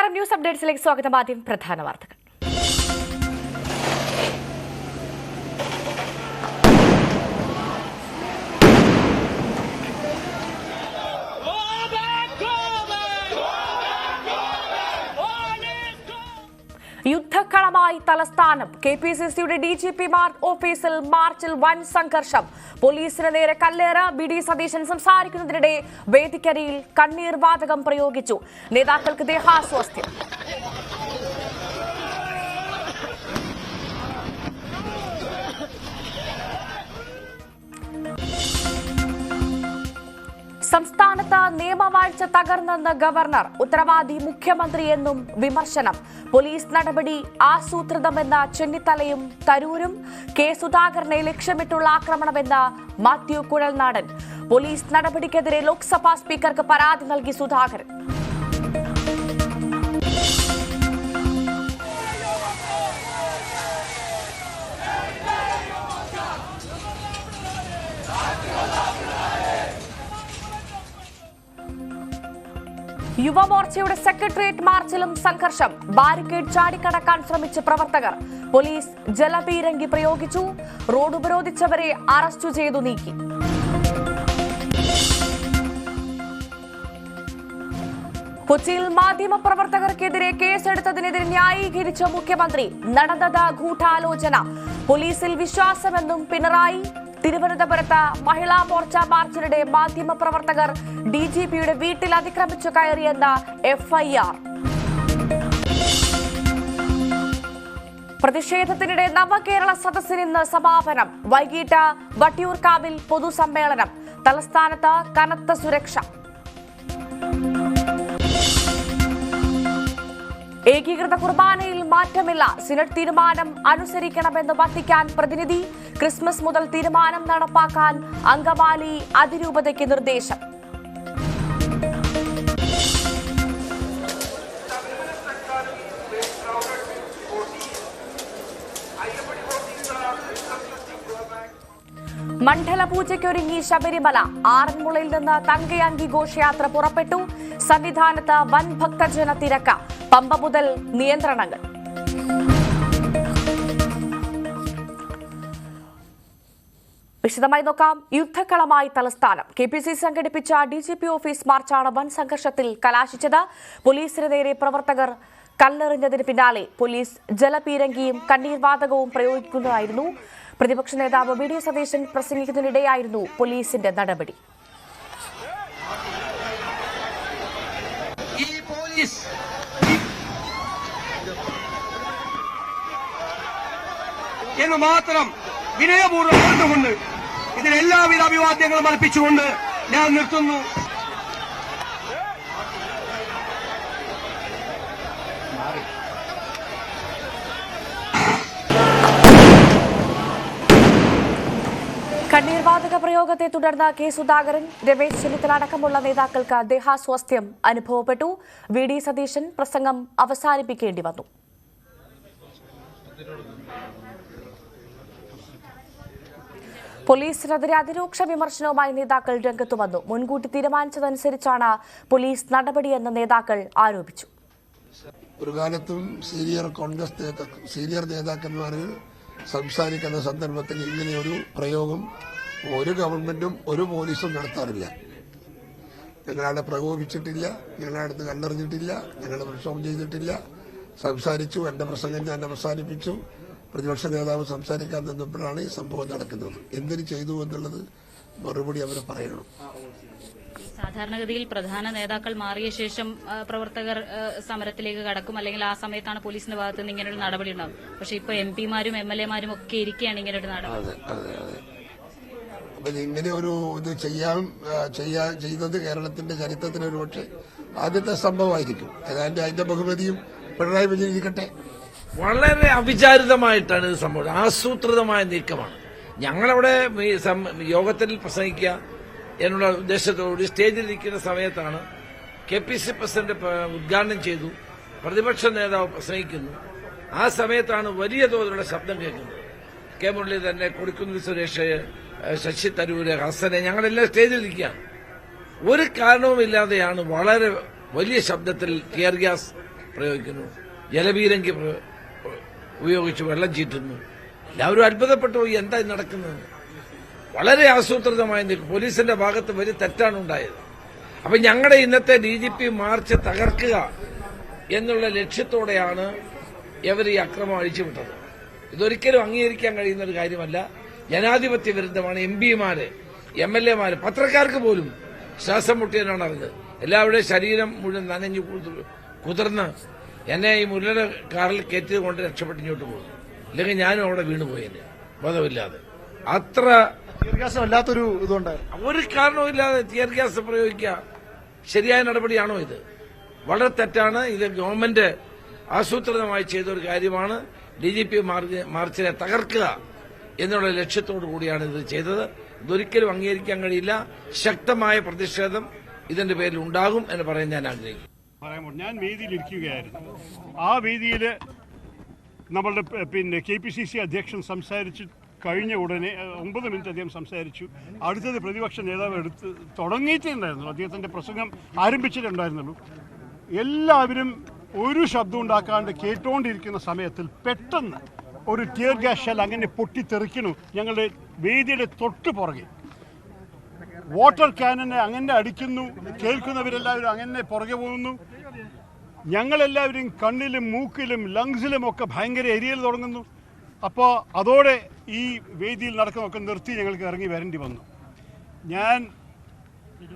നമസ്കാരം. ന്യൂസ് അപ്ഡേറ്റ്സിലേക്ക് സ്വാഗതം. ആദ്യം പ്രധാന വാർത്തകൾ. യുദ്ധക്കളമായി തലസ്ഥാനം. KPCCയുടെ DGPമാർ ഓഫീസിൽ മാർച്ചിൽ വൻ സംഘർഷം. പോലീസിന് നേരെ കല്ലേറ്. BD സതീശൻ സംസാരിക്കുന്നതിനിടെ വേദിക്കരിയിൽ കണ്ണീർ വാതകം പ്രയോഗിച്ചു. നേതാക്കൾക്ക് ദേഹാസ്വാസ്ഥ്യം. സംസ്ഥാനത്ത് നിയമവാഴ്ച തകർന്നെന്ന് ഗവർണർ. ഉത്തരവാദി മുഖ്യമന്ത്രിയെന്നും വിമർശനം. പോലീസ് നടപടി ആസൂത്രിതമെന്ന ചെന്നിത്തലയും തരൂരും. കെ സുധാകരനെ ലക്ഷ്യമിട്ടുള്ള ആക്രമണമെന്ന് മാത്യു കുഴൽനാടൻ. പോലീസ് നടപടിക്കെതിരെ ലോക്സഭാ സ്പീക്കർക്ക് പരാതി നൽകി സുധാകരൻ. യുവമോർച്ചയുടെ സെക്രട്ടേറിയറ്റ് മാർച്ചിലും സംഘർഷം. ബാരിക്കേഡ് ചാടിക്കടക്കാൻ ശ്രമിച്ച പ്രവർത്തകർ. പോലീസ് ജലപീരങ്കി പ്രയോഗിച്ചു. റോഡ് ഉപരോധിച്ചവരെ അറസ്റ്റ് ചെയ്തു നീക്കി. കൊച്ചിയിൽ മാധ്യമപ്രവർത്തകർക്കെതിരെ കേസെടുത്തതിനെതിരെ ന്യായീകരിച്ച മുഖ്യമന്ത്രി. നടന്നത് ഗൂഢാലോചന. പോലീസിൽ വിശ്വാസമെന്നും പിണറായി. തിരുവനന്തപുരത്ത് മഹിളാ മോർച്ച മാർച്ചിനിടെ മാധ്യമപ്രവർത്തകർ DGPയുടെ വീട്ടിൽ അതിക്രമിച്ചു കയറിയെന്ന FIR. പ്രതിഷേധത്തിനിടെ നവകേരള സദസ്സിന് ഇന്ന് സമാപനം. വൈകിട്ട് വട്ടിയൂർക്കാവിൽ പൊതുസമ്മേളനം. തലസ്ഥാനത്ത് കനത്ത സുരക്ഷ. ഏകീകൃത കുർബാനയിൽ മാറ്റമില്ല. സിനഡ് തീരുമാനം അനുസരിക്കണമെന്ന് വത്തിക്കാൻ പ്രതിനിധി. ക്രിസ്മസ് മുതൽ തീരുമാനം നടപ്പാക്കാൻ അങ്കമാലി അതിരൂപതയ്ക്ക് നിർദ്ദേശം. മണ്ഡലപൂജയ്ക്കൊരുങ്ങി ശബരിമല. ആറന്മുളയിൽ നിന്ന് തങ്കയങ്കി ഘോഷയാത്ര പുറപ്പെട്ടു. സന്നിധാനത്ത് വൻ ഭക്തജന തിരക്ക്. പമ്പ മുതൽ നിയന്ത്രണങ്ങൾ. വിശദമായി നോക്കാം. യുദ്ധക്കളമായി തലസ്ഥാനം. KPCC സംഘടിപ്പിച്ച DGP ഓഫീസ് മാർച്ചാണ് വൻ സംഘർഷത്തിൽ കലാശിച്ചത്. പോലീസിന് നേരെ പ്രവർത്തകർ കല്ലെറിഞ്ഞതിന് പിന്നാലെ പോലീസ് ജലപീരങ്കിയും കണ്ണീർ വാതകവും പ്രയോഗിക്കുന്നതായിരുന്നു. പ്രതിപക്ഷ നേതാവ് BD സതീശൻ പ്രസംഗിക്കുന്നതിനിടെയായിരുന്നു പോലീസിന്റെ നടപടി. എന്ന് മാത്രം വിനയപൂർവ്വം പറഞ്ഞുകൊണ്ട് ഇതിന് എല്ലാവിധ അഭിവാദ്യങ്ങളും അർപ്പിച്ചുകൊണ്ട് ഞാൻ നിർത്തുന്നു. കണ്ണീർവാതക പ്രയോഗത്തെ തുടർന്ന് കെ സുധാകരൻ, രമേശ് ചെന്നിത്തല അടക്കമുള്ള നേതാക്കൾക്ക് ദേഹാസ്വാസ്ഥ്യം അനുഭവപ്പെട്ടു. VD സതീശൻ പ്രസംഗം അവസാനിപ്പിക്കേണ്ടി വന്നു. പോലീസിനെതിരെ അതിരൂക്ഷ വിമർശനവുമായി നേതാക്കൾ രംഗത്തു വന്നു. മുൻകൂട്ടി തീരുമാനിച്ചതനുസരിച്ചാണ് പോലീസ് നടപടിയെന്ന് നേതാക്കൾ ആരോപിച്ചു. ഒരു കാലത്തും സീനിയർ നേതാക്കന്മാർ സംസാരിക്കുന്ന സന്ദർഭത്തിൽ ഇങ്ങനെയൊരു പ്രയോഗം ഒരു ഗവൺമെന്റും ഒരു പോലീസും നടത്താറില്ല. ഞങ്ങളവിടെ പ്രകോപിച്ചിട്ടില്ല, ഞങ്ങളടുത്ത് കല്ലെറിഞ്ഞിട്ടില്ല, ഞങ്ങൾ പ്രക്ഷോഭം ചെയ്തിട്ടില്ല. സംസാരിച്ചു. എന്റെ പ്രസംഗം ഞാൻ അവസാനിപ്പിച്ചു. പ്രതിപക്ഷ നേതാവ് സംസാരിക്കാൻ നിന്നപ്പോഴാണ് ഈ സംഭവം നടക്കുന്നത്. എന്തിനു ചെയ്തു എന്നുള്ളത് മറുപടി അവർ പറയണം. സാധാരണഗതിയിൽ പ്രധാന നേതാക്കൾ മാറിയ ശേഷം പ്രവർത്തകർ സമരത്തിലേക്ക് കടക്കും, അല്ലെങ്കിൽ ആ സമയത്താണ് പോലീസിന്റെ ഭാഗത്ത് നിന്ന് ഇങ്ങനൊരു നടപടി ഉണ്ടാവും. പക്ഷെ ഇപ്പൊ MPമാരും MLAമാരും ഒക്കെ ഇരിക്കുകയാണ് ഇങ്ങനൊരു നടപടി. അപ്പൊ ഇങ്ങനെ ഒരു ഇത് ചെയ്തത് കേരളത്തിന്റെ ചരിത്രത്തിന് ഒരു പക്ഷേ ആദ്യത്തെ സംഭവമായിരിക്കും. ഏതാണ്ട് അതിന്റെ ബഹുമതിയും പിണറായി വിജയൻ ഇരിക്കട്ടെ. വളരെ അവിചാരിതമായിട്ടാണ് ഇത് സംഭവം. ആസൂത്രിതമായ നീക്കമാണ്. ഞങ്ങളവിടെ യോഗത്തിൽ പ്രസംഗിക്കുക എന്നുള്ള ഉദ്ദേശത്തോടുകൂടി സ്റ്റേജിലിരിക്കുന്ന സമയത്താണ് KPCC പ്രസിഡന്റ് ഉദ്ഘാടനം ചെയ്തു. പ്രതിപക്ഷ നേതാവ് പ്രസംഗിക്കുന്നു. ആ സമയത്താണ് വലിയ തോതിലുള്ള ശബ്ദം കേൾക്കുന്നത്. കെ മുരളി തന്നെ, കൊടിക്കുന്നിൽ സുരേഷ്, ശശി തരൂര്, ഹസനെ, ഞങ്ങളെല്ലാം സ്റ്റേജിലിരിക്കുകയാണ്. ഒരു കാരണവുമില്ലാതെയാണ് വളരെ വലിയ ശബ്ദത്തിൽ ടിയർ ഗ്യാസ് പ്രയോഗിക്കുന്നു, ജലപീരങ്കി ഉപയോഗിച്ച് വെള്ളം ചീറ്റുന്നു. എല്ലാവരും അത്ഭുതപ്പെട്ടു പോയി, എന്താ നടക്കുന്നത്. വളരെ ആസൂത്രിതമായി പോലീസിന്റെ ഭാഗത്ത് വലിയ തെറ്റാണ് ഉണ്ടായത്. അപ്പൊ ഞങ്ങളുടെ ഇന്നത്തെ DGP മാർച്ച് തകർക്കുക എന്നുള്ള ലക്ഷ്യത്തോടെയാണ് ഇവർ ഈ അക്രമം അഴിച്ചുവിട്ടത്. ഇതൊരിക്കലും അംഗീകരിക്കാൻ കഴിയുന്ന ഒരു കാര്യമല്ല. ജനാധിപത്യ വിരുദ്ധമാണ്. MPമാര്, MLAമാര്, പത്രക്കാർക്ക് പോലും ശ്വാസം മുട്ടിയെന്നാണ് അറിഞ്ഞത്. എല്ലാവരുടെയും ശരീരം മുഴുവൻ നനഞ്ഞു കുതിർന്ന് എന്നെ ഈ മുരളുടെ കാറിൽ കയറ്റിയത് കൊണ്ട് രക്ഷപ്പെട്ട് ഇങ്ങോട്ട് പോകുന്നു. ഇല്ലെങ്കിൽ ഞാനും അവിടെ വീണുപോയെന്നെ ബോധമില്ലാതെ. അത്ര വല്ലാത്തൊരു ഇതുണ്ടായിരുന്നു. ഒരു കാരണവുമില്ലാതെ ടിയർ ഗ്യാസ് പ്രയോഗിക്കുക ശരിയായ നടപടിയാണോ ഇത്? വളരെ തെറ്റാണ്. ഇത് ഗവൺമെന്റ് ആസൂത്രിതമായി ചെയ്ത ഒരു കാര്യമാണ്. DGP മാർച്ചിനെ തകർക്കുക എന്നുള്ള ലക്ഷ്യത്തോടു കൂടിയാണ് ഇത് ചെയ്തത്. ഇതൊരിക്കലും അംഗീകരിക്കാൻ കഴിയില്ല. ശക്തമായ പ്രതിഷേധം ഇതിന്റെ പേരിൽ ഉണ്ടാകും എന്ന് പറയാൻ ഞാൻ ആഗ്രഹിക്കുന്നു. ഞാൻ വേദിയിൽ ഇരിക്കുകയായിരുന്നു. ആ വേദിയിൽ നമ്മളുടെ KPCC അധ്യക്ഷൻ സംസാരിച്ച് കഴിഞ്ഞ ഉടനെ 9 മിനിറ്റ് അദ്ദേഹം സംസാരിച്ചു. അടുത്തത് പ്രതിപക്ഷ നേതാവ് എടുത്ത് തുടങ്ങിയിട്ടുണ്ടായിരുന്നു. അദ്ദേഹത്തിന്റെ പ്രസംഗം ആരംഭിച്ചിട്ടുണ്ടായിരുന്നുള്ളൂ. എല്ലാവരും ഒരു ശബ്ദം ഉണ്ടാക്കാണ്ട് കേട്ടുകൊണ്ടിരിക്കുന്ന സമയത്തിൽ പെട്ടെന്ന് ഒരു ടിയർ ഗ്യാസ് ഷെൽ അങ്ങനെ പൊട്ടിത്തെറിക്കുന്നു ഞങ്ങളുടെ വേദിയുടെ തൊട്ട് പുറകെ. വാട്ടർ ക്യാനനെ അങ്ങനെ അടിക്കുന്നു. കേൾക്കുന്നവരെല്ലാവരും അങ്ങനെ പുറകെ പോകുന്നു. ഞങ്ങളെല്ലാവരും കണ്ണിലും മൂക്കിലും ലങ്സിലും ഒക്കെ ഭയങ്കര എരിയൽ തുടങ്ങുന്നു. അപ്പോൾ അതോടെ ഈ വേദിയിൽ നടക്കുന്നതൊക്കെ നിർത്തി ഞങ്ങൾക്ക് ഇറങ്ങി വരേണ്ടി വന്നു. ഞാൻ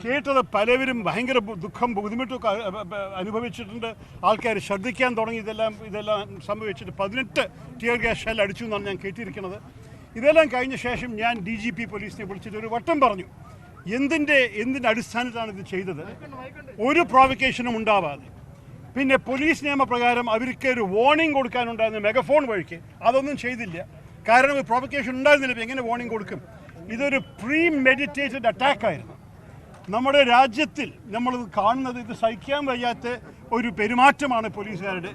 കേട്ടത് പലവരും ഭയങ്കര ദുഃഖം ബുദ്ധിമുട്ടൊക്കെ അനുഭവിച്ചിട്ടുണ്ട്. ആൾക്കാർ ശ്രദ്ധിക്കാൻ തുടങ്ങി. ഇതെല്ലാം സംഭവിച്ചിട്ട് 18 ടിയർ ഗ്യാസ് ഷെൽ അടിച്ചു എന്നാണ് ഞാൻ കേട്ടിരിക്കുന്നത്. ഇതെല്ലാം കഴിഞ്ഞ ശേഷം ഞാൻ DGP പോലീസിനെ വിളിച്ചിട്ട് ഒരു വട്ടം പറഞ്ഞു, എന്തിൻ്റെ അടിസ്ഥാനത്തിലാണ് ഇത് ചെയ്തത്? ഒരു പ്രോവക്കേഷനും ഉണ്ടാവാതെ. പിന്നെ പോലീസ് നിയമപ്രകാരം അവർക്ക് ഒരു വാർണിംഗ് കൊടുക്കാനുണ്ടായിരുന്ന മെഗഫോൺ വഴിക്ക് അതൊന്നും ചെയ്തില്ല. കാരണം ഒരു പ്രോവക്കേഷൻ ഉണ്ടായിരുന്നില്ല. എങ്ങനെ വാർണിംഗ് കൊടുക്കും? ഇതൊരു പ്രീ മെഡിറ്റേറ്റഡ് അറ്റാക്കായിരുന്നു. നമ്മുടെ രാജ്യത്തിൽ നമ്മൾ കാണുന്നത് ഇത് സഹിക്കാൻ വയ്യാത്ത ഒരു പെരുമാറ്റമാണ് പോലീസുകാരുടെ.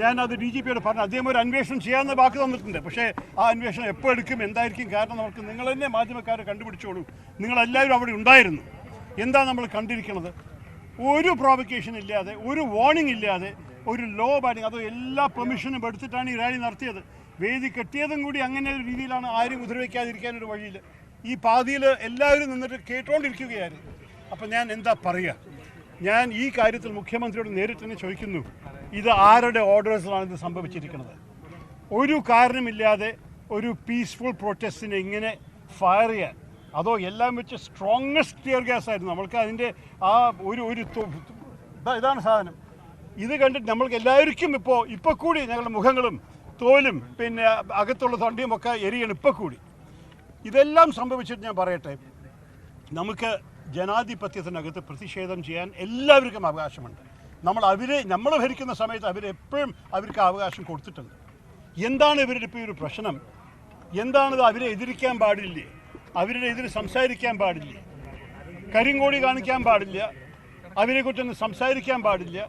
ഞാനത് DGPയോട് പറഞ്ഞു. അദ്ദേഹം ഒരു അന്വേഷണം ചെയ്യാമെന്ന് വാക്ക് തന്നിട്ടുണ്ട്. പക്ഷേ ആ അന്വേഷണം എപ്പോൾ എടുക്കും, എന്തായിരിക്കും കാരണം നമുക്ക് നിങ്ങൾ തന്നെ മാധ്യമക്കാരെ കണ്ടുപിടിച്ചോളൂ. നിങ്ങളെല്ലാവരും അവിടെ ഉണ്ടായിരുന്നു. എന്താ നമ്മൾ കണ്ടിരിക്കുന്നത്? ഒരു പ്രോവക്കേഷൻ ഇല്ലാതെ, ഒരു വാർണിംഗ് ഇല്ലാതെ, ഒരു ലോ ബാഡിങ്, അത് എല്ലാ പെർമിഷനും എടുത്തിട്ടാണ് ഈ റാലി നടത്തിയത്. വേദി കെട്ടിയതും കൂടി അങ്ങനെ ഒരു രീതിയിലാണ്. ആരും ഉപദ്രവിക്കാതിരിക്കാനൊരു വഴിയിൽ ഈ പാതിയിൽ എല്ലാവരും നിന്നിട്ട് കേട്ടുകൊണ്ടിരിക്കുകയായിരുന്നു. അപ്പം ഞാൻ എന്താ പറയുക? ഞാൻ ഈ കാര്യത്തിൽ മുഖ്യമന്ത്രിയോട് നേരിട്ട് തന്നെ ചോദിക്കുന്നു, ഇത് ആരുടെ ഓർഡേഴ്സിലാണ് ഇത് സംഭവിച്ചിരിക്കുന്നത്? ഒരു കാരണമില്ലാതെ ഒരു പീസ്ഫുൾ പ്രൊട്ടസ്റ്റിനെ ഇങ്ങനെ ഫയർ ചെയ്യാൻ, അതോ എല്ലാം വെച്ച് സ്ട്രോങ്ങസ്റ്റ് ടിയർ ഗ്യാസ് ആയിരുന്നു. നമ്മൾക്ക് അതിൻ്റെ ആ ഇതാണ് സാധനം. ഇത് കണ്ടിട്ട് നമ്മൾക്ക് എല്ലാവർക്കും ഇപ്പോൾ കൂടി ഞങ്ങളുടെ മുഖങ്ങളും തോലും പിന്നെ അകത്തുള്ള തൊണ്ടിയും ഒക്കെ എരിയണം ഇപ്പോൾ കൂടി. ഇതെല്ലാം സംഭവിച്ചിട്ട് ഞാൻ പറയട്ടെ, നമുക്ക് ജനാധിപത്യത്തിനകത്ത് പ്രതിഷേധം ചെയ്യാൻ എല്ലാവർക്കും അവകാശമുണ്ട്. നമ്മൾ ഭരിക്കുന്ന സമയത്ത് അവരെപ്പോഴും അവർക്ക് അവകാശം കൊടുത്തിട്ടുണ്ട്. എന്താണ് ഇവരുടെ ഇപ്പോൾ ഒരു പ്രശ്നം? എന്താണത്? അവരെ എതിരിക്കാൻ പാടില്ലേ? അവരുടെ എതിര് സംസാരിക്കാൻ പാടില്ലേ? കരിങ്കോടി കാണിക്കാൻ പാടില്ല? അവരെക്കുറിച്ചൊന്നും സംസാരിക്കാൻ പാടില്ല?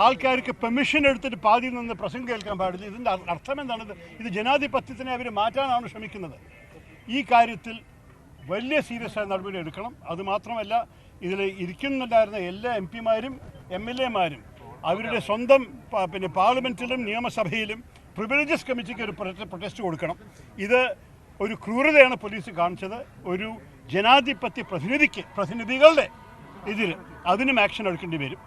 ആൾക്കാർക്ക് പെർമിഷൻ എടുത്തിട്ട് പാതിയിൽ നിന്ന് പ്രസംഗം കേൾക്കാൻ പാടില്ല? ഇതിൻ്റെ അർത്ഥം എന്താണത്? ഇത് ജനാധിപത്യത്തിനെ അവർ മാറ്റാനാണ് ശ്രമിക്കുന്നത്. ഈ കാര്യത്തിൽ വലിയ സീരിയസ് ആയ നടപടി എടുക്കണം. അതുമാത്രമല്ല, ഇതിൽ ഇരിക്കുന്നുണ്ടായിരുന്ന എല്ലാ MPമാരും MLAമാരും അവരുടെ സ്വന്തം പിന്നെ പാർലമെൻറ്റിലും നിയമസഭയിലും പ്രിവിലേജസ് കമ്മിറ്റിക്ക് ഒരു പ്രൊട്ടസ്റ്റ് കൊടുക്കണം. ഇത് ഒരു ക്രൂരതയാണ് പോലീസ് കാണിച്ചത്. ഒരു ജനാധിപത്യ പ്രതിനിധികളുടെ എതിര് അതിനും ആക്ഷൻ എടുക്കേണ്ടി വരും.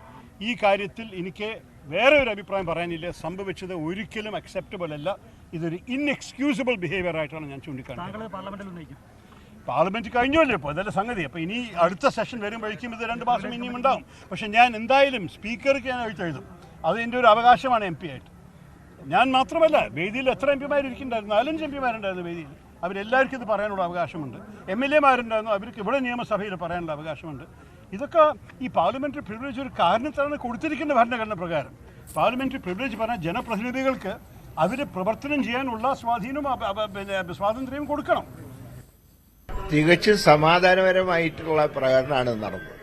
ഈ കാര്യത്തിൽ എനിക്ക് വേറെ ഒരു അഭിപ്രായം പറയാനില്ല. സംഭവിച്ചത് ഒരിക്കലും അക്സെപ്റ്റബിൾ അല്ല. ഇതൊരു ഇൻഎക്സ്ക്യൂസിബിൾ ബിഹേവിയർ ആയിട്ടാണ് ഞാൻ ചൂണ്ടിക്കാണിക്കുന്നത്. പാർലമെന്റ് കഴിഞ്ഞല്ലോ ഇപ്പോൾ, അതല്ല സംഗതി. അപ്പോൾ ഇനി അടുത്ത സെഷൻ വരുമ്പോഴേക്കും ഇത് 2 മാസം ഇനിയും ഉണ്ടാവും. പക്ഷെ ഞാൻ എന്തായാലും സ്പീക്കർക്ക് ഞാൻ എഴുതും. അത് എൻ്റെ ഒരു അവകാശമാണ് MP ആയിട്ട്. ഞാൻ മാത്രമല്ല, വേദിയിൽ എത്ര MPമാർ ഇരിക്കുന്നുണ്ടായിരുന്നു? 4-5 MPമാരുണ്ടായിരുന്നു വേദിയിൽ. അവരെല്ലാവർക്കും ഇത് പറയാനുള്ള അവകാശമുണ്ട്. MLAമാരുണ്ടായിരുന്നു, അവർക്ക് ഇവിടെ നിയമസഭയിൽ പറയാനുള്ള അവകാശമുണ്ട്. ഇതൊക്കെ ഈ പാർലമെന്ററി പ്രിവിലേജ് ഒരു കാരണത്തിലാണ് കൊടുത്തിരിക്കുന്ന ഭരണഘടന പ്രകാരം. പാർലമെന്ററി പ്രിവിലേജ് പറഞ്ഞാൽ ജനപ്രതിനിധികൾക്ക് അവർ പ്രവർത്തനം ചെയ്യാനുള്ള സ്വാതന്ത്ര്യവും കൊടുക്കണം. തികച്ചും സമാധാനപരമായിട്ടുള്ള പ്രകടനമാണ് നടന്നത്.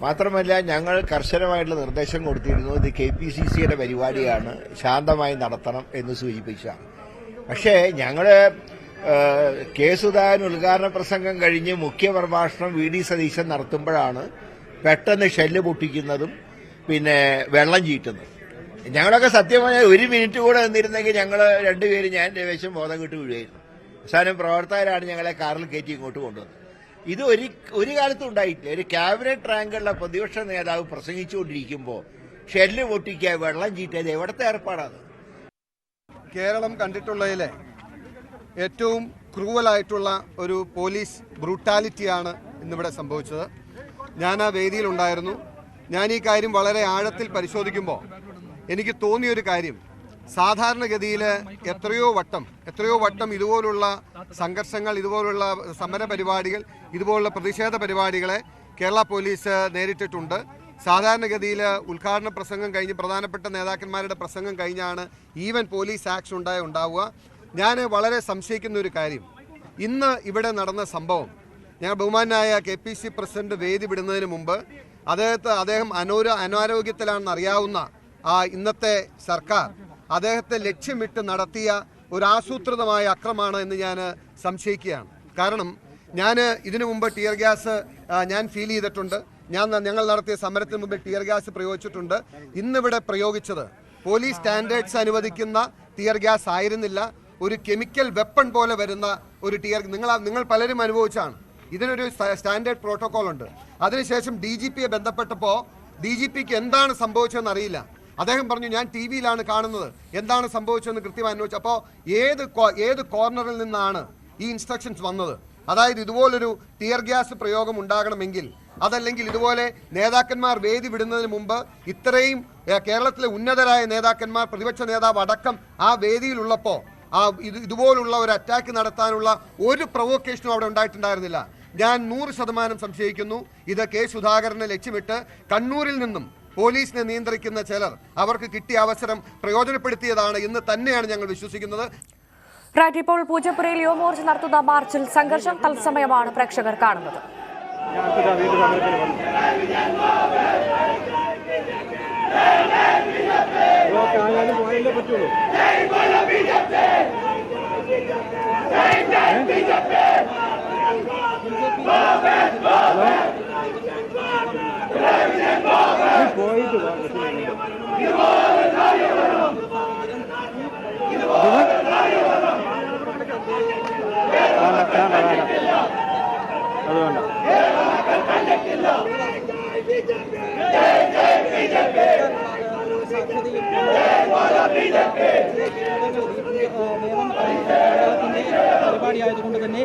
മാത്രമല്ല, ഞങ്ങൾ കർശനമായിട്ടുള്ള നിർദ്ദേശം കൊടുത്തിരുന്നു, ഇത് KPCCയുടെ പരിപാടിയാണ്, ശാന്തമായി നടത്തണം എന്ന് സൂചിപ്പിച്ചാണ്. പക്ഷേ ഞങ്ങൾ കെ സുധാകരൻ ഉദ്ഘാടന പ്രസംഗം കഴിഞ്ഞ് മുഖ്യപ്രഭാഷണം VD സതീശൻ നടത്തുമ്പോഴാണ് പെട്ടെന്ന് ഷെല്ല് പൊട്ടിക്കുന്നതും പിന്നെ വെള്ളം ചീറ്റുന്നതും. ഞങ്ങളൊക്കെ സത്യം പറഞ്ഞാൽ 1 മിനിറ്റ് കൂടെ നിന്നിരുന്നെങ്കിൽ ഞങ്ങൾ രണ്ടുപേരും ഞാൻ രമേശും ബോധം കിട്ട് വീഴുമായിരുന്നു. അവസാനം പ്രവർത്തകരാണ് ഞങ്ങളെ കാറിൽ കയറ്റി ഇങ്ങോട്ട് കൊണ്ടുവന്നത്. ഇത് ഒരു കാലത്തും ഉണ്ടായിട്ടില്ല. ഒരു ക്യാബിനറ്റ് റാങ്കുള്ള പ്രതിപക്ഷ നേതാവ് പ്രസംഗിച്ചുകൊണ്ടിരിക്കുമ്പോൾ ഷെല്ല് പൊട്ടിക്കുക, വെള്ളം ചീറ്റുക, ഇത് എവിടത്തെ ഏർപ്പാടാണ്? കേരളം കണ്ടിട്ടുള്ളതിലെ ഏറ്റവും ക്രൂവലായിട്ടുള്ള ഒരു പോലീസ് ബ്രൂട്ടാലിറ്റിയാണ് ഇന്നിവിടെ സംഭവിച്ചത്. ഞാൻ ആ വേദിയിലുണ്ടായിരുന്നു. ഞാൻ ഈ കാര്യം വളരെ ആഴത്തിൽ പരിശോധിക്കുമ്പോൾ എനിക്ക് തോന്നിയൊരു കാര്യം, സാധാരണഗതിയിൽ എത്രയോ വട്ടം ഇതുപോലുള്ള സംഘർഷങ്ങൾ, ഇതുപോലുള്ള സമര പരിപാടികൾ, ഇതുപോലുള്ള പ്രതിഷേധ പരിപാടികളെ കേരള പോലീസ് നേരിട്ടിട്ടുണ്ട്. സാധാരണഗതിയിൽ ഉദ്ഘാടന പ്രസംഗം കഴിഞ്ഞ് പ്രധാനപ്പെട്ട നേതാക്കന്മാരുടെ പ്രസംഗം കഴിഞ്ഞാണ് ഈവൻ പോലീസ് ആക്ഷൻ ഉണ്ടാവുക. ഞാൻ വളരെ സംശയിക്കുന്ന ഒരു കാര്യം, ഇന്ന് ഇവിടെ നടന്ന സംഭവം, ഞാൻ ബഹുമാനായ KPC പ്രസിഡന്റ് വേദി വിടുന്നതിന് മുമ്പ് അദ്ദേഹം അനാരോഗ്യത്തിലാണെന്ന് അറിയാവുന്ന ഇന്നത്തെ സർക്കാർ അദ്ദേഹത്തെ ലക്ഷ്യമിട്ട് നടത്തിയ ഒരു ആസൂത്രിതമായ അക്രമമാണ് എന്ന് ഞാൻ സംശയിക്കുകയാണ്. കാരണം ഞാൻ ഇതിനു മുമ്പ് ടിയർ ഗ്യാസ് ഞാൻ ഫീൽ ചെയ്തിട്ടുണ്ട്. ഞങ്ങൾ നടത്തിയ സമരത്തിന് മുമ്പ് ടിയർ ഗ്യാസ് പ്രയോഗിച്ചിട്ടുണ്ട്. ഇന്നിവിടെ പ്രയോഗിച്ചത് പോലീസ് സ്റ്റാൻഡേർഡ്സ് അനുവദിക്കുന്ന ടിയർ ഗ്യാസ് ആയിരുന്നില്ല. ഒരു കെമിക്കൽ വെപ്പൺ പോലെ വരുന്ന ഒരു ടിയർ നിങ്ങൾ പലരും അനുഭവിച്ചാണ്. ഇതിനൊരു സ്റ്റാൻഡേർഡ് പ്രോട്ടോകോൾ ഉണ്ട്. അതിനുശേഷം DGPയെ ബന്ധപ്പെട്ടപ്പോൾ DGPക്ക് എന്താണ് സംഭവിച്ചതെന്ന് അറിയില്ല. അദ്ദേഹം പറഞ്ഞു, ഞാൻ TV-യിലാണ് കാണുന്നത്, എന്താണ് സംഭവിച്ചതെന്ന് കൃത്യമായി അന്വേഷിച്ചു. അപ്പോൾ ഏത് കോർണറിൽ നിന്നാണ് ഈ ഇൻസ്ട്രക്ഷൻസ് വന്നത്? അതായത് ഇതുപോലൊരു ടിയർ ഗ്യാസ് പ്രയോഗം ഉണ്ടാകണമെങ്കിൽ, അതല്ലെങ്കിൽ ഇതുപോലെ നേതാക്കന്മാർ വേദി വിടുന്നതിന് മുമ്പ് ഇത്രയും കേരളത്തിലെ ഉന്നതരായ നേതാക്കന്മാർ, പ്രതിപക്ഷ നേതാവ് അടക്കം ആ വേദിയിലുള്ളപ്പോൾ ഇതുപോലുള്ള ഒരു അറ്റാക്ക് നടത്താനുള്ള ഒരു പ്രൊവോക്കേഷനും അവിടെ ഉണ്ടായിട്ടുണ്ടായിരുന്നില്ല. ഞാൻ 100% സംശയിക്കുന്നു ഇത് K. സുധാകരനെ ലക്ഷ്യമിട്ട് കണ്ണൂരിൽ നിന്നും പോലീസിനെ നിയന്ത്രിക്കുന്ന ചിലർ അവർക്ക് കിട്ടിയ അവസരം പ്രയോജനപ്പെടുത്തിയതാണ് എന്ന് തന്നെയാണ് ഞങ്ങൾ വിശ്വസിക്കുന്നത്. റൈറ്റ്, ഇപ്പോൾ പൂജപ്പുരയിൽ യുവമോർച്ച നടത്തുന്ന മാർച്ചിൽ സംഘർഷം തത്സമയമാണ് പ്രേക്ഷകർ കാണുന്നത്. പരിപാടിയായതുകൊണ്ട് തന്നെ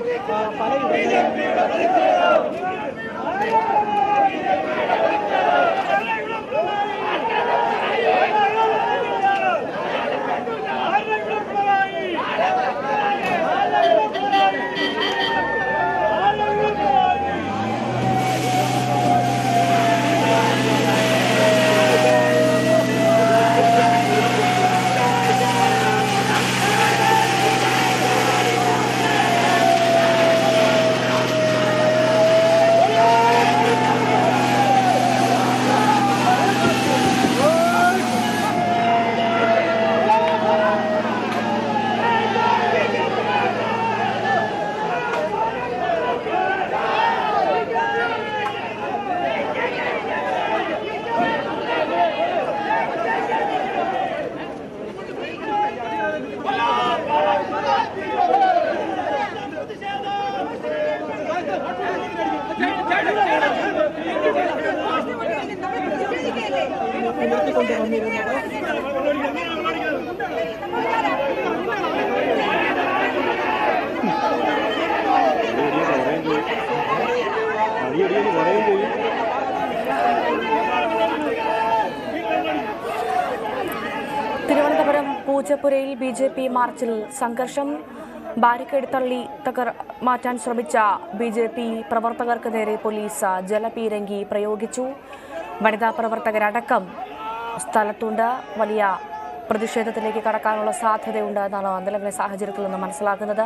തിരുവനന്തപുരം പൂജപ്പുരയിൽ BJP മാർച്ചിൽ സംഘർഷം. ബാരിക്കേഡ് തള്ളി മാറ്റാൻ ശ്രമിച്ച BJP പ്രവർത്തകർക്ക് നേരെ പോലീസ് ജലപീരങ്കി പ്രയോഗിച്ചു. വനിതാ പ്രവർത്തകരടക്കം സ്ഥലത്തുണ്ട്. വലിയ പ്രതിഷേധത്തിലേക്ക് കടക്കാനുള്ള സാധ്യതയുണ്ട് എന്നാണ് നിലവിലെ സാഹചര്യത്തിൽ നിന്ന് മനസ്സിലാക്കുന്നത്.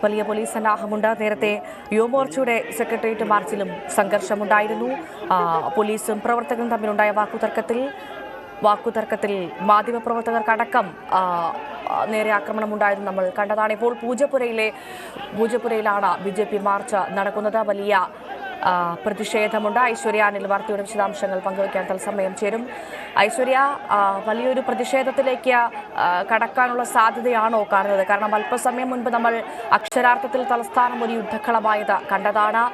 വലിയ പോലീസ് സന്നാഹമുണ്ട്. നേരത്തെ യുവമോർച്ചയുടെ സെക്രട്ടേറിയറ്റ് മാർച്ചിലും സംഘർഷമുണ്ടായിരുന്നു. പോലീസും പ്രവർത്തകരും തമ്മിലുണ്ടായ വാക്കുതർക്കത്തിൽ മാധ്യമപ്രവർത്തകർക്കടക്കം നേരെ ആക്രമണമുണ്ടായിരുന്നു നമ്മൾ കണ്ടതാണ്. ഇപ്പോൾ പൂജപ്പുരയിലാണ് BJP മാർച്ച് നടക്കുന്നത്. വലിയ പ്രതിഷേധമുണ്ട്. ഐശ്വര്യ അനിൽ വാർത്തയുടെ വിശദാംശങ്ങൾ പങ്കുവയ്ക്കാൻ തത്സമയം ചേരും. ഐശ്വര്യ, വലിയൊരു പ്രതിഷേധത്തിലേക്ക് കടക്കാനുള്ള സാധ്യതയാണോ കാണുന്നത്? കാരണം അല്പസമയം മുൻപ് നമ്മൾ അക്ഷരാർത്ഥത്തിൽ തലസ്ഥാനം ഒരു യുദ്ധക്കളമായത് കണ്ടതാണ്.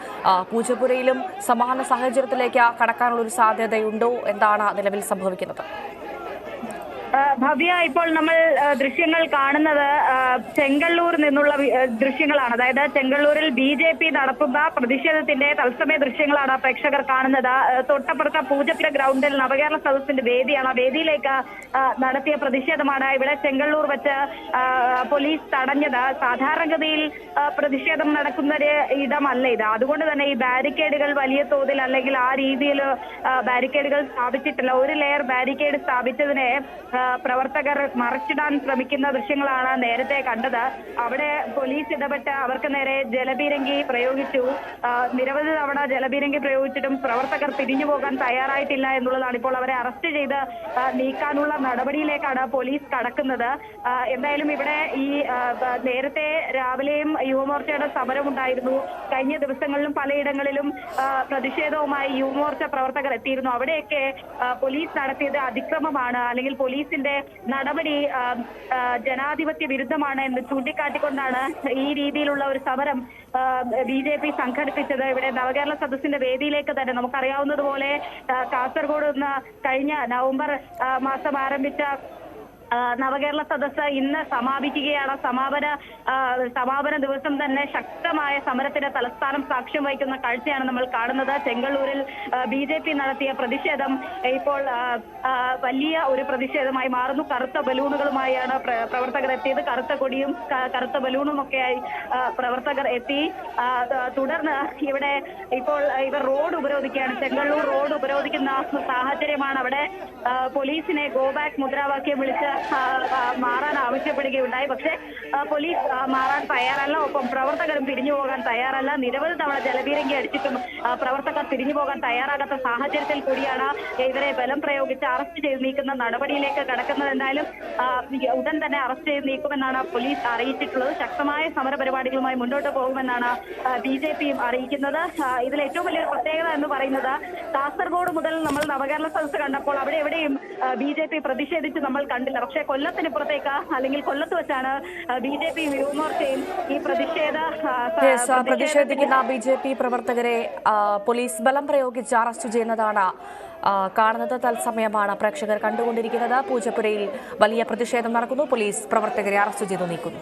പൂജപ്പുരയിലും സമാന സാഹചര്യത്തിലേക്ക് കടക്കാനുള്ള ഒരു സാധ്യതയുണ്ടോ? എന്താണ് നിലവിൽ സംഭവിക്കുന്നത്? ഭവ്യ, ഇപ്പോൾ നമ്മൾ ദൃശ്യങ്ങൾ കാണുന്നത് ചെങ്കള്ളൂർ നിന്നുള്ള ദൃശ്യങ്ങളാണ്. അതായത് ചെങ്കള്ളൂരിൽ BJP നടത്തുന്ന പ്രതിഷേധത്തിന്റെ തത്സമയ ദൃശ്യങ്ങളാണ് പ്രേക്ഷകർ കാണുന്നത്. തൊട്ടപ്പുറത്തെ പൂജപ്പുര ഗ്രൗണ്ടിൽ നവകേരള സദസ്സിന്റെ വേദിയാണ്. ആ വേദിയിലേക്ക് നടത്തിയ പ്രതിഷേധമാണ് ഇവിടെ ചെങ്കള്ളൂർ വെച്ച് പോലീസ് തടഞ്ഞത്. സാധാരണഗതിയിൽ പ്രതിഷേധം നടക്കുന്നൊരു ഇടമല്ല ഇത്. അതുകൊണ്ട് തന്നെ ഈ ബാരിക്കേഡുകൾ വലിയ തോതിൽ അല്ലെങ്കിൽ ആ രീതിയിൽ ബാരിക്കേഡുകൾ സ്ഥാപിച്ചിട്ടില്ല. ഒരു ലെയർ ബാരിക്കേഡ് സ്ഥാപിച്ചതിനെ പ്രവർത്തകർ മറിച്ചിടാൻ ശ്രമിക്കുന്ന ദൃശ്യങ്ങളാണ് നേരത്തെ കണ്ടത്. അവിടെ പോലീസ് ഇടപെട്ട് അവർക്ക് നേരെ ജലപീരങ്കി പ്രയോഗിച്ചു. നിരവധി തവണ ജലപീരങ്കി പ്രയോഗിച്ചിട്ടും പ്രവർത്തകർ തിരിഞ്ഞു പോകാൻ തയ്യാറായിട്ടില്ല എന്നുള്ളതാണ്. ഇപ്പോൾ അവരെ അറസ്റ്റ് ചെയ്ത് നീക്കാനുള്ള നടപടിയിലേക്കാണ് പോലീസ് കടക്കുന്നത്. എന്തായാലും ഇവിടെ ഈ നേരത്തെ രാവിലെയും യുവമോർച്ചയുടെ സമരമുണ്ടായിരുന്നു. കഴിഞ്ഞ ദിവസങ്ങളിലും പലയിടങ്ങളിലും പ്രതിഷേധവുമായി യുവമോർച്ച പ്രവർത്തകർ എത്തിയിരുന്നു. അവിടെയൊക്കെ പോലീസ് നടത്തിയത് അതിക്രമമാണ്, അല്ലെങ്കിൽ പോലീസിന്റെ നടപടി ജനാധിപത്യ വിരുദ്ധമാണ് എന്ന് ചൂണ്ടിക്കാട്ടിക്കൊണ്ടാണ് ഈ രീതിയിലുള്ള ഒരു സമരം BJP സംഘടിപ്പിച്ചത്. ഇവിടെ നവകേരള സദസ്സിന്റെ വേദിയിലേക്ക് തന്നെ നമുക്കറിയാവുന്നതുപോലെ കാസർഗോഡ് നിന്ന് കഴിഞ്ഞ നവംബർ മാസം ആരംഭിച്ച നവകേരള സദസ്സ് ഇന്ന് സമാപിക്കുകയാണ്. സമാപന ദിവസം തന്നെ ശക്തമായ സമരത്തിന്റെ തലസ്ഥാനം സാക്ഷ്യം വഹിക്കുന്ന കാഴ്ചയാണ് നമ്മൾ കാണുന്നത്. ചെങ്കള്ളൂരിൽ BJP നടത്തിയ പ്രതിഷേധം ഇപ്പോൾ വലിയ ഒരു പ്രതിഷേധമായി മാറുന്നു. കറുത്ത ബലൂണുകളുമായാണ് പ്രവർത്തകർ എത്തിയത്. കറുത്ത കൊടിയും കറുത്ത ബലൂണും ഒക്കെയായി പ്രവർത്തകർ എത്തി. തുടർന്ന് ഇവിടെ ഇപ്പോൾ ഇവർ റോഡ് ഉപരോധിക്കുകയാണ്. ചെങ്കള്ളൂർ റോഡ് ഉപരോധിക്കുന്ന സാഹചര്യമാണ്. അവിടെ പോലീസിനെ ഗോ ബാക്ക് മുദ്രാവാക്യം വിളിച്ച് മാറാൻ ആവശ്യപ്പെടുകയുണ്ടായി. പക്ഷേ പോലീസ് മാറാൻ തയ്യാറല്ല. ഒപ്പം പ്രവർത്തകരും തിരിഞ്ഞു പോകാൻ തയ്യാറല്ല. നിരവധി തവണ ജലപീരങ്കി അടിച്ചിട്ടും പ്രവർത്തകർ തിരിഞ്ഞു പോകാൻ തയ്യാറാകാത്ത സാഹചര്യത്തിൽ കൂടിയാണ് ഇവരെ ബലം പ്രയോഗിച്ച് അറസ്റ്റ് ചെയ്ത് നീക്കുന്ന നടപടിയിലേക്ക് കടക്കുന്നത്. എന്തായാലും ഉടൻ തന്നെ അറസ്റ്റ് ചെയ്ത് നീക്കുമെന്നാണ് പോലീസ് അറിയിച്ചിട്ടുള്ളത്. ശക്തമായ സമരപരിപാടികളുമായി മുന്നോട്ട് പോകുമെന്നാണ് BJPയും അറിയിക്കുന്നത്. ഇതിൽ ഏറ്റവും വലിയൊരു പ്രത്യേകത എന്ന് പറയുന്നത് കാസർഗോഡ് മുതൽ നമ്മൾ നവകേരള സദസ്സ് കണ്ടപ്പോൾ അവിടെ എവിടെയും BJP പ്രതിഷേധിച്ച് നമ്മൾ കണ്ടില്ല. പക്ഷേ കൊല്ലത്തിനിപ്പുറത്തേക്ക് അല്ലെങ്കിൽ കൊല്ലത്ത് വെച്ചാണ് BJPയും യുവമോർച്ചയും ഈ പ്രതിഷേധിക്കുന്ന BJP പ്രവർത്തകരെ പോലീസ് ബലം പ്രയോഗിച്ച് അറസ്റ്റ് ചെയ്യുന്നതാണ് കാണുന്നത്. തത്സമയമാണ് പ്രേക്ഷകർ കണ്ടുകൊണ്ടിരിക്കുന്നത്. പൂജപ്പുരയിൽ വലിയ പ്രതിഷേധം നടക്കുന്നു. പോലീസ് പ്രവർത്തകരെ അറസ്റ്റ് ചെയ്തു നീക്കുന്നു.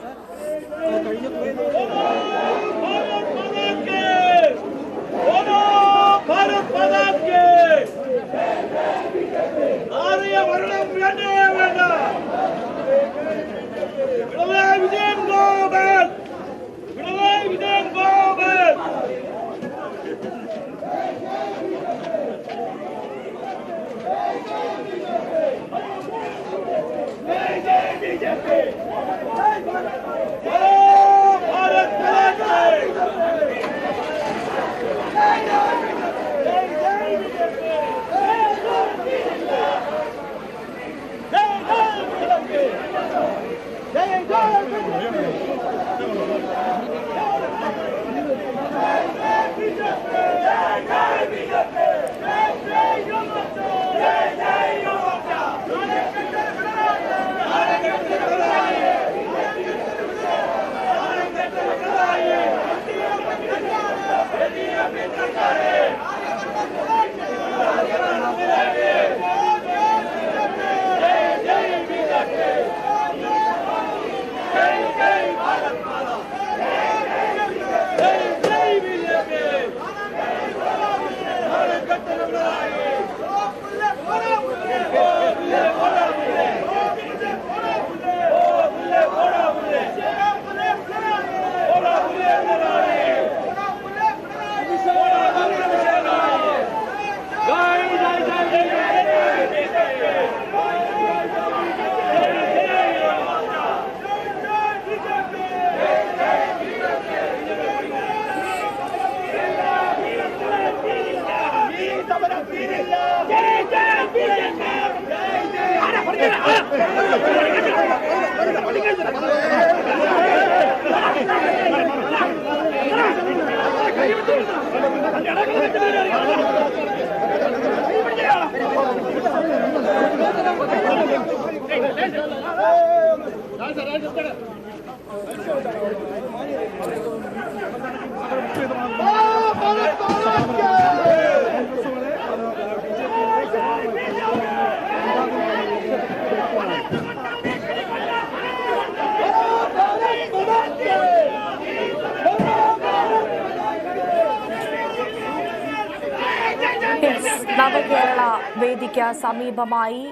നവകേരള വേദിക്ക് സമീപമായി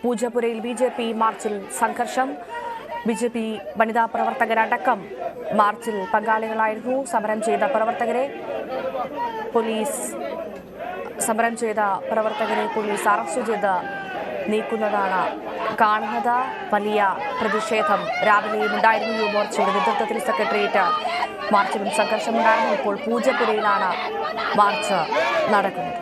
പൂജപ്പുരയിൽ BJP മാർച്ചിൽ സംഘർഷം. BJP വനിതാ പ്രവർത്തകരടക്കം മാർച്ചിൽ പങ്കാളികളായിരുന്നു. സമരം ചെയ്ത പ്രവർത്തകരെ പോലീസ് അറസ്റ്റ് ചെയ്ത് നീക്കുന്നതാണ് കാണുന്നത്. വലിയ പ്രതിഷേധം രാവിലെയും ഉണ്ടായിരുന്നു. യുവമോർച്ചയുടെ നേതൃത്വത്തിൽ സെക്രട്ടേറിയറ്റ് മാർച്ചിലും സംഘർഷമുണ്ടായിരുന്നു. ഇപ്പോൾ പൂജപ്പുരയിലാണ് മാർച്ച് നടക്കുന്നത്.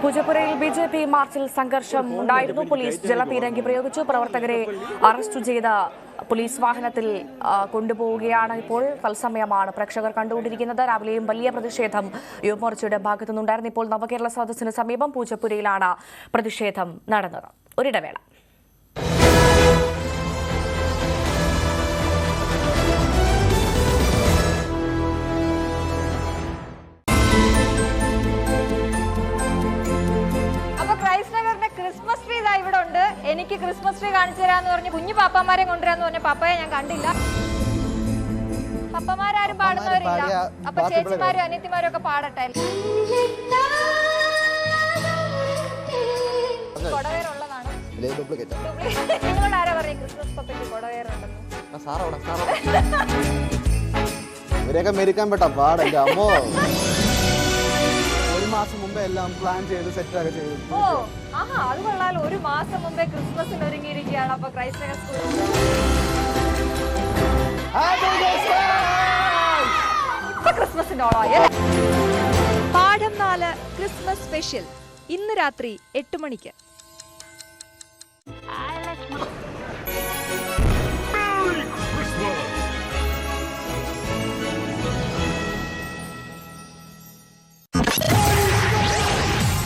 പൂജപ്പുരയിൽ BJP മാർച്ചിൽ സംഘർഷം ഉണ്ടായിരുന്നു. പോലീസ് ജലപീരങ്കി പ്രയോഗിച്ചു. പ്രവർത്തകരെ അറസ്റ്റ് ചെയ്ത പോലീസ് വാഹനത്തിൽ കൊണ്ടുപോവുകയാണ്. ഇപ്പോൾ തത്സമയമാണ് പ്രേക്ഷകർ കണ്ടുകൊണ്ടിരിക്കുന്നത്. രാവിലെയും വലിയ പ്രതിഷേധം യുവമോർച്ചയുടെ ഭാഗത്തുനിന്നുണ്ടായിരുന്നു. ഇപ്പോൾ നവകേരള സദസ്സിന് സമീപം പൂജപ്പുരയിലാണ് പ്രതിഷേധം നടന്നത്. ഒരിടവേള. ക്രിസ്മസ് ട്രീ ഇതാ ഇവിടെ ഉണ്ട്. എനിക്ക് ക്രിസ്മസ് ട്രീ കാണിച്ചു തരാന്ന് പറഞ്ഞ് കുഞ്ഞു പാപ്പമാരെ കൊണ്ടുവരാന്ന് പറഞ്ഞ പാപ്പയെ ഞാൻ കണ്ടില്ല. പപ്പമാരും പാടുന്നവരില്ല. അപ്പൊ ചേച്ചിമാരും അനിയത്തിമാരും ഒക്കെ പാടട്ടെ. കൊടവേറുള്ളതാണ്. നിങ്ങളോട് ആരാ പറയും ക്രിസ്മസ് പപ്പയ്ക്ക് കൊടവേറുണ്ടെന്ന്? ഇവരെയൊക്കെ മെരുക്കാൻ പെട്ടാ പാടല്ല അമ്മോ. മാസം മുമ്പേ എല്ലാം പ്ലാൻ ചെയ്ത് സെറ്റൊക്കെ ചെയ്തു. അത് കൊള്ളാലോ. ഒരു മാസം മുമ്പേ ക്രിസ്മസിന് ഒരുങ്ങിയിരിക്കുകയാണ്. അപ്പൊ ക്രൈസ്തവ സ്കൂൾ ക്രിസ്മസിന്റെ ഓളായ പാഠം 4 ക്രിസ്മസ് സ്പെഷ്യൽ ഇന്ന് രാത്രി 8 മണിക്ക്.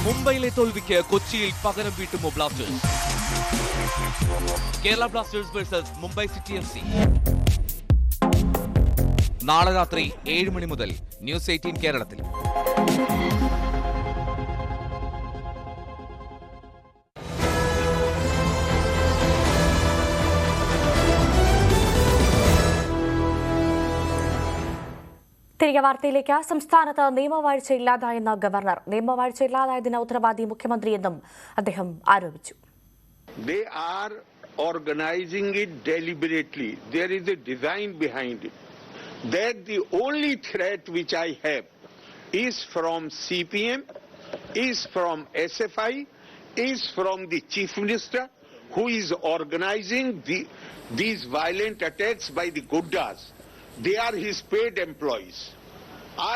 മുംബൈയിലെ തോൽവിക്ക് കൊച്ചിയിൽ പകരം വീട്ടുമോ Blasters? Kerala Blasters versus Mumbai City FC. നാളെ രാത്രി 7 മണി മുതൽ ന്യൂസ് 18 കേരളത്തിൽ. തിരികെ വാർത്തയിലേക്ക്. സംസ്ഥാനത്ത് നിയമവാഴ്ച ഇല്ലാതായെന്ന ഗവർണർ. നിയമവാഴ്ച ഇല്ലാതായതിന് ഉത്തരവാദി മുഖ്യമന്ത്രിയെന്നും അദ്ദേഹം ആരോപിച്ചു. They are organizing it deliberately. There is a design behind it. That the only threat which I have is from CPM, is from SFI, is from the Chief Minister, who is organizing these violent attacks by the Guddas. They are his paid employees.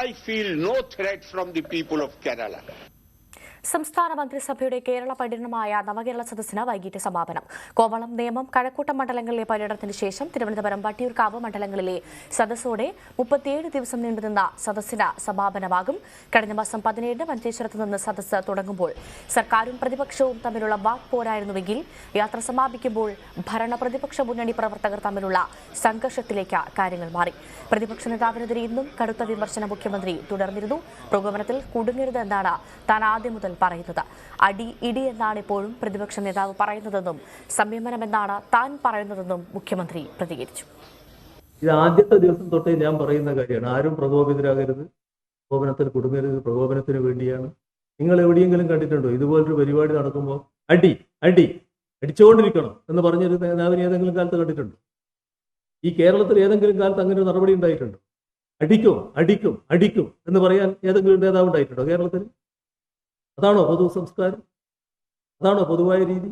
I feel no threat from the people of Kerala. സംസ്ഥാന മന്ത്രിസഭയുടെ കേരള പര്യടനമായ നവകേരള സദസ്സിന് വൈകിട്ട് സമാപനം. കോവളം, നേമം, കഴക്കൂട്ടം മണ്ഡലങ്ങളിലെ പര്യടനത്തിന് ശേഷം തിരുവനന്തപുരം, വട്ടിയൂർക്കാവ് മണ്ഡലങ്ങളിലെ സദസ്സോടെ 37 ദിവസം നീണ്ടുനിന്ന സദസ്സിന് സമാപനമാകും. കഴിഞ്ഞ മാസം 17 മഞ്ചേശ്വരത്ത് നിന്ന് സദസ്സ് തുടങ്ങുമ്പോൾ സർക്കാരും പ്രതിപക്ഷവും തമ്മിലുള്ള വാക്പോരായിരുന്നുവെങ്കിൽ യാത്ര സമാപിക്കുമ്പോൾ ഭരണ പ്രതിപക്ഷ മുന്നണി പ്രവർത്തകർ തമ്മിലുള്ള സംഘർഷത്തിലേക്ക് കാര്യങ്ങൾ മാറി. പ്രതിപക്ഷ നേതാവിനെതിരെ ഇന്നും കടുത്ത വിമർശനം മുഖ്യമന്ത്രി തുടർന്നിരുന്നു. പ്രകോപനത്തിൽ കുടുങ്ങരുത് എന്നാണ് താൻ ആദ്യം മുതൽ പറയുന്നത്. അടി ഇടി എന്നാണ് ഇപ്പോഴും പ്രതിപക്ഷ നേതാവ് പറയുന്നതെന്നും സംയമനമെന്നാണ് താൻ പറയുന്നതെന്നും മുഖ്യമന്ത്രി പ്രതികരിച്ചു. ഇത് ആദ്യത്തെ ദിവസം തൊട്ടേ ഞാൻ പറയുന്ന കാര്യമാണ്. ആരും പ്രകോപിതരാകരുത്, പ്രകോപനത്തിൽ കുടുങ്ങരുത്, പ്രകോപനത്തിന് വേണ്ടിയാണ്. നിങ്ങൾ എവിടെയെങ്കിലും കണ്ടിട്ടുണ്ടോ ഇതുപോലൊരു പരിപാടി നടക്കുമ്പോൾ അടിച്ചുകൊണ്ടിരിക്കണം എന്ന് പറഞ്ഞൊരു നേതാവിനെ ഏതെങ്കിലും കാലത്ത് കണ്ടിട്ടുണ്ടോ? ഈ കേരളത്തിൽ ഏതെങ്കിലും കാലത്ത് അങ്ങനെ ഒരു നടപടി ഉണ്ടായിട്ടുണ്ടോ? അടിക്കും എന്ന് പറയാൻ ഏതെങ്കിലും നേതാവ് ഉണ്ടായിട്ടുണ്ടോ കേരളത്തിൽ? അതാണോ പൊതു സംസ്കാരം? അതാണോ പൊതുവായ രീതി?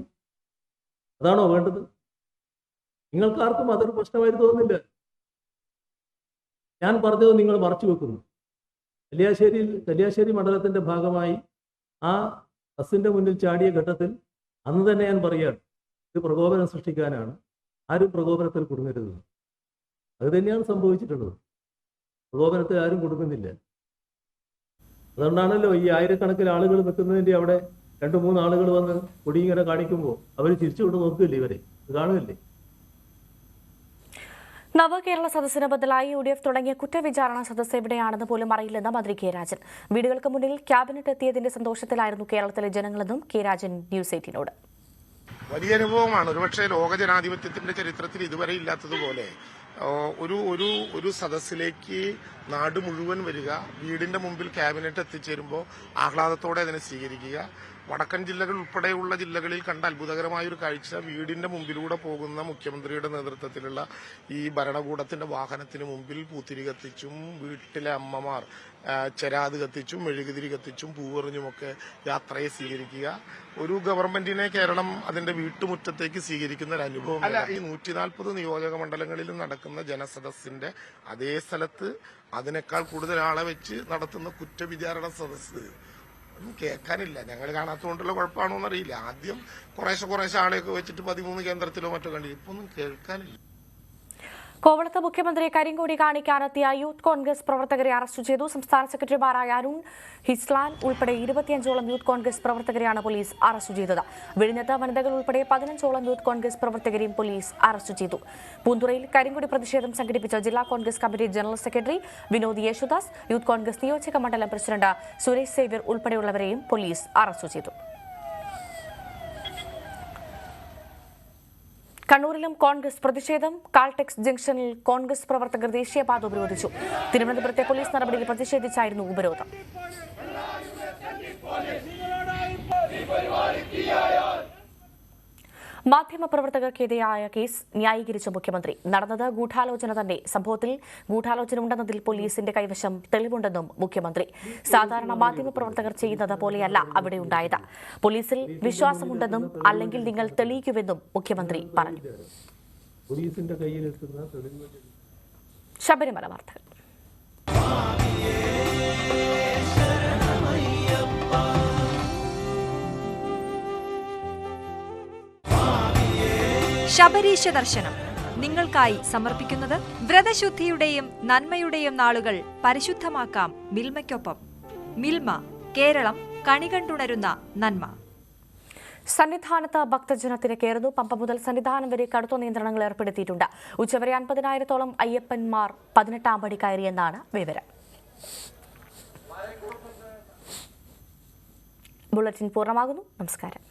അതാണോ വേണ്ടത്? നിങ്ങൾക്കാർക്കും അതൊരു പ്രശ്നമായിട്ട് തോന്നുന്നില്ല. ഞാൻ പറഞ്ഞത് നിങ്ങൾ മറച്ചു വെക്കുന്നു. കല്യാശ്ശേരി മണ്ഡലത്തിന്റെ ഭാഗമായി ആ ബസിന്റെ മുന്നിൽ ചാടിയ ഘട്ടത്തിൽ അന്ന് തന്നെ ഞാൻ പറയുകയാണ്, ഇത് പ്രകോപനം സൃഷ്ടിക്കാനാണ്, ആരും പ്രകോപനത്തിൽ കുടുങ്ങരുത്. അത് തന്നെയാണ് സംഭവിച്ചിട്ടുള്ളത്. പ്രകോപനത്തിൽ ആരും കൊടുക്കുന്നില്ല. അതുകൊണ്ടാണല്ലോ ഈ ആയിരക്കണക്കിന് ആളുകൾ നിൽക്കുന്നതിൻ്റെ അവിടെ 2-3 ആളുകൾ വന്ന് കൊടി ഇങ്ങനെ കാണിക്കുമ്പോൾ അവർ തിരിച്ചുകൊണ്ട് നോക്കില്ലേ, ഇവരെ കാണുന്നില്ലേ? നവകേരള സദസ്സിന് ബദലായി UDF തുടങ്ങിയ കുറ്റവിചാരണ സദസ്സ് എവിടെയാണെന്ന് പോലും അറിയില്ലെന്ന് മന്ത്രി കെ രാജൻ. വീടുകൾക്ക് മുന്നിൽ ക്യാബിനറ്റ് എത്തിയതിന്റെ സന്തോഷത്തിലായിരുന്നു കേരളത്തിലെ ജനങ്ങളെന്നും കെ രാജൻ ന്യൂസ് 18നോട്. വലിയ അനുഭവമാണ്. ഒരുപക്ഷെ ലോക ജനാധിപത്യത്തിന്റെ ചരിത്രത്തിൽ ഇതുവരെ ഇല്ലാത്തതുപോലെ ഒരു സദസ്സിലേക്ക് നാട് മുഴുവൻ വരിക, വീടിന്റെ മുമ്പിൽ ക്യാബിനറ്റ് എത്തിച്ചേരുമ്പോൾ ആഹ്ലാദത്തോടെ അതിനെ സ്വീകരിക്കുക. വടക്കൻ ജില്ലകൾ ഉൾപ്പെടെയുള്ള ജില്ലകളിൽ കണ്ട അത്ഭുതകരമായ ഒരു കാഴ്ച, വീടിന്റെ മുമ്പിലൂടെ പോകുന്ന മുഖ്യമന്ത്രിയുടെ നേതൃത്വത്തിലുള്ള ഈ ഭരണകൂടത്തിന്റെ വാഹനത്തിന് മുമ്പിൽ പൂത്തിരി കത്തിച്ചും വീട്ടിലെ അമ്മമാർ ചെരാത് കത്തിച്ചും മെഴുകുതിരി കത്തിച്ചും പൂവെറിഞ്ഞുമൊക്കെ യാത്രയെ സ്വീകരിക്കുക. ഒരു ഗവൺമെന്റിനെ കേരളം അതിന്റെ വീട്ടുമുറ്റത്തേക്ക് സ്വീകരിക്കുന്ന ഒരു അനുഭവം. അല്ല, ഈ 140 നിയോജക മണ്ഡലങ്ങളിലും നടക്കുന്ന ജനസദസ്സിന്റെ അതേ സ്ഥലത്ത് അതിനേക്കാൾ കൂടുതൽ ആളെ വെച്ച് നടത്തുന്ന കുറ്റവിചാരണ സദസ്സ് ഒന്നും കേൾക്കാനില്ല. ഞങ്ങൾ കാണാത്തതുകൊണ്ടുള്ള കുഴപ്പമാണോ എന്നറിയില്ല. ആദ്യം കുറേശ്ശെ ആളെയൊക്കെ വെച്ചിട്ട് 13 കേന്ദ്രത്തിലോ മറ്റോ കണ്ടില്ല. ഇപ്പൊ ഒന്നും കേൾക്കാനില്ല. കോവളത്ത് മുഖ്യമന്ത്രിയെ കരിങ്കൊടി കാണിക്കാനെത്തിയ യൂത്ത് കോൺഗ്രസ് പ്രവർത്തകരെ അറസ്റ്റ് ചെയ്തു. സംസ്ഥാന സെക്രട്ടറിമാരായ അരുൺ ഹിസ്ലാൻ ഉൾപ്പെടെ 25ഓളം യൂത്ത് കോൺഗ്രസ് പ്രവർത്തകരെയാണ് പോലീസ് അറസ്റ്റ് ചെയ്തത്. വിഴിഞ്ഞത്ത് വനിതകൾ ഉൾപ്പെടെ 15ഓളം യൂത്ത് കോൺഗ്രസ് പ്രവർത്തകരെയും പോലീസ് അറസ്റ്റ് ചെയ്തു. പൂന്തുറയിൽ കരിങ്കൊടി പ്രതിഷേധം സംഘടിപ്പിച്ച ജില്ലാ Congress committee general secretary Vinod Yesudas, youth Congress നിയോജക മണ്ഡലം പ്രസിഡന്റ് സുരേഷ് സേവ്യർ ഉൾപ്പെടെയുള്ളവരെയും പോലീസ് അറസ്റ്റ് ചെയ്തു. കണ്ണൂരിലും കോൺഗ്രസ് പ്രതിഷേധം. കാൾടെക്സ് ജംഗ്ഷനിൽ കോൺഗ്രസ് പ്രവർത്തകർ ദേശീയപാത ഉപരോധിച്ചു. തിരുവനന്തപുരത്തെ പോലീസ് നടപടിയിൽ പ്രതിഷേധിച്ചായിരുന്നു ഉപരോധം. മാധ്യമപ്രവർത്തകർക്കെതിരായ കേസ് ന്യായീകരിച്ച മുഖ്യമന്ത്രി. നടന്നത് ഗൂഢാലോചന തന്നെ. സംഭവത്തിൽ ഗൂഢാലോചന ഉണ്ടെന്നതിൽ പോലീസിന്റെ കൈവശം തെളിവുണ്ടെന്നും മുഖ്യമന്ത്രി. സാധാരണ മാധ്യമപ്രവർത്തകർ ചെയ്യുന്നത് പോലെയല്ല അവിടെ ഉണ്ടായത്. പോലീസിൽ വിശ്വാസമുണ്ടെന്നും അല്ലെങ്കിൽ നിങ്ങൾ തെളിയിക്കുമെന്നും മുഖ്യമന്ത്രി പറഞ്ഞു. ശബരിമല വാർത്തകൾ. ശബരീശ ദർശനം നിങ്ങൾക്കായി സമർപ്പിക്കുന്നത് വ്രതശുദ്ധിയുടെയും നന്മയുടെയും നാളുകൾ പരിശുദ്ധമാക്കാം മിൽമയ്ക്കൊപ്പം. മിൽമ, കേരളം കണികണ്ടുണരുന്ന നന്മ. സന്നിധാനത്ത് ഭക്തജനത്തിന് കയറുന്നു. പമ്പ മുതൽ സന്നിധാനം വരെ കടുത്ത നിയന്ത്രണങ്ങൾ ഏർപ്പെടുത്തിയിട്ടുണ്ട്. ഉച്ചവരെ 50,000-ഓളം അയ്യപ്പന്മാർ 18-ാം പടി കയറിയെന്നാണ് വിവരം. ബുള്ളറ്റിൻ പൂർണ്ണമാകുന്നു. നമസ്കാരം.